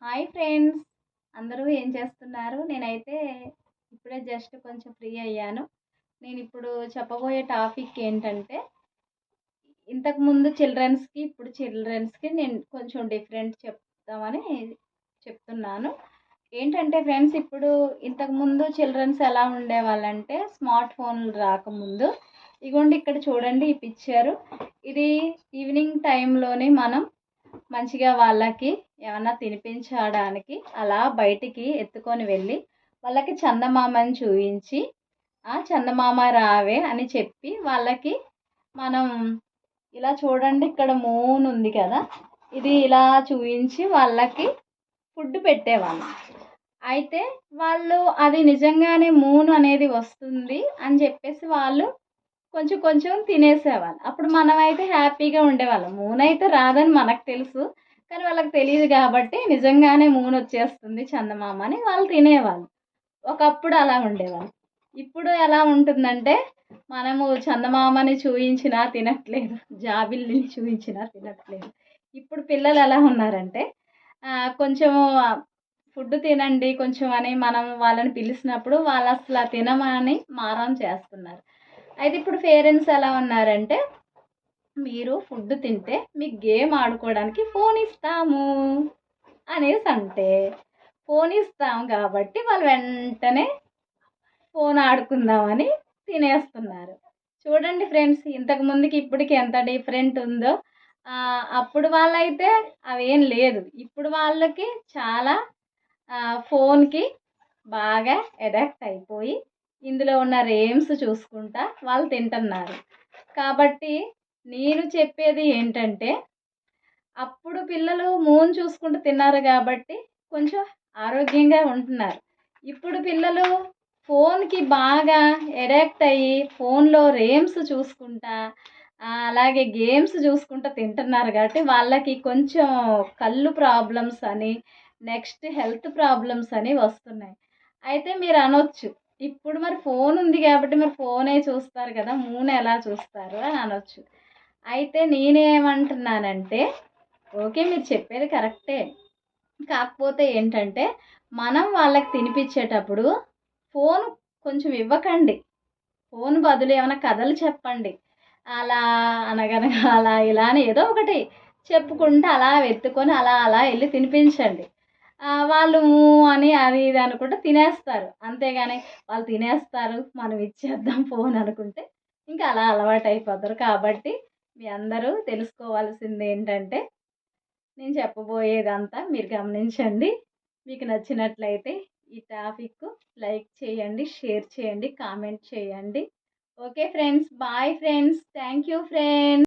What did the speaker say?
Hi friends! అందరూ ఏం చేస్తున్నారు? నేనైతే ఇప్పుడే జస్ట్ కొంచెం ఫ్రీ అయ్యాను. నేనిప్పుడు చెప్పబోయే టాపిక్ ఏంటంటే, ఇంతకుముందు చిల్డ్రన్స్‌కి, ఇప్పుడు చిల్డ్రన్స్‌కి నేను కొంచెం డిఫరెంట్ చెప్దామని చెప్తున్నాను. ఏంటంటే ఫ్రెండ్స్, ఇప్పుడు ఇంతకుముందు చిల్డ్రన్స్ ఎలా ఉండేవాళ్ళంటే, స్మార్ట్ ఫోన్లు రాకముందు ఇగోండి ఇక్కడ చూడండి ఈ పిక్చరు. ఇది ఈవినింగ్ టైంలోనే మనం మంచిగా వాళ్ళకి ఏమన్నా తినిపించడానికి అలా బయటికి ఎత్తుకొని వెళ్ళి వాళ్ళకి చందమామని చూయించి, ఆ చందమామ రావే అని చెప్పి వాళ్ళకి మనం ఇలా చూడండి ఇక్కడ మూన్ ఉంది కదా, ఇది ఇలా చూయించి వాళ్ళకి ఫుడ్ పెట్టేవాళ్ళం. అయితే వాళ్ళు అది నిజంగానే మూన్ అనేది వస్తుంది అని చెప్పేసి వాళ్ళు కొంచెం కొంచెం తినేసేవాళ్ళు. అప్పుడు మనమైతే హ్యాపీగా ఉండేవాళ్ళం. మూన్ అయితే రాదని మనకు తెలుసు. కానీ వాళ్ళకి తెలీదు గాబట్టి నిజంగానే మూన్ వచ్చేస్తుంది చందమామ అని వాళ్ళు తినేవాళ్ళు. ఒకప్పుడు అలా ఉండేవాళ్ళు. ఇప్పుడు ఎలా ఉంటుందంటే, మనము చందమామని చూయించినా తినట్లేదు. జాబిల్లిని చూయించినా తినట్లేదు. ఇప్పుడు పిల్లలు ఎలా ఉన్నారంటే కొంచెము ఫుడ్ తినండి కొంచెం అని మనం వాళ్ళని పిలిచినప్పుడు వాళ్ళసల తినమని మారం చేస్తున్నారు. అయితే ఇప్పుడు పేరెంట్స్ ఎలా ఉన్నారంటే, మీరు ఫుడ్ తింటే మీకు గేమ్ ఆడుకోవడానికి ఫోన్ ఇస్తాము అనేసి అంటే, ఫోన్ ఇస్తాం కాబట్టి వాళ్ళు వెంటనే ఫోన్ ఆడుకుందామని తినేస్తున్నారు. చూడండి ఫ్రెండ్స్, ఇంతకు ముందుకి ఇప్పటికి ఎంత డిఫరెంట్ ఉందో. అప్పుడు వాళ్ళైతే అవేం లేదు. ఇప్పుడు వాళ్ళకి చాలా ఫోన్‌కి బాగా అడిక్ట్ అయిపోయి ఇందులో ఉన్న రేమ్స్ చూసుకుంటా వాళ్ళు తింటున్నారు. కాబట్టి నేను చెప్పేది ఏంటంటే, అప్పుడు పిల్లలు మూన్ చూసుకుంటూ తిన్నారు కాబట్టి కొంచెం ఆరోగ్యంగా ఉంటున్నారు. ఇప్పుడు పిల్లలు ఫోన్‌కి బాగా అడిక్ట్ అయ్యి ఫోన్‌లో రేమ్స్ చూసుకుంటా అలాగే గేమ్స్ చూసుకుంటా తింటున్నారు కాబట్టి వాళ్ళకి కొంచెం కళ్ళు ప్రాబ్లమ్స్ అని, నెక్స్ట్ హెల్త్ ప్రాబ్లమ్స్ అని వస్తున్నాయి. అయితే మీరు అనొచ్చు, ఇప్పుడు మరి ఫోన్ ఉంది కాబట్టి మరి ఫోనే చూస్తారు కదా, మూన్ ఎలా చూస్తారు అని అనొచ్చు. అయితే నేనేమంటున్నానంటే, ఓకే మీరు చెప్పేది కరెక్టే. కాకపోతే ఏంటంటే, మనం వాళ్ళకి తినిపించేటప్పుడు ఫోను కొంచెం ఇవ్వకండి. ఫోను బదులు ఏమైనా కథలు చెప్పండి. అలా అనగనగా అలా ఇలా అని ఏదో ఒకటి చెప్పుకుంటూ అలా వెత్తుకొని అలా అలా ఎళ్లి తినిపించండి. వాళ్ళు ఊ అని అది ఇది అనుకుంటే తినేస్తారు. అంతేగాని వాళ్ళు తినేస్తారు, మనం ఇచ్చేద్దాం ఫోన్ అనుకుంటే ఇంకా అలా అలవాటయిపోతారు. కాబట్టి మీ అందరూ తెలుసుకోవాల్సిందేంటంటే, నేను చెప్పబోయేదంతా మీరు గమనించండి. మీకు నచ్చినట్లయితే ఈ టాపిక్ లైక్ చేయండి, షేర్ చేయండి, కామెంట్ చేయండి. Okay friends. Bye friends. Thank you friends.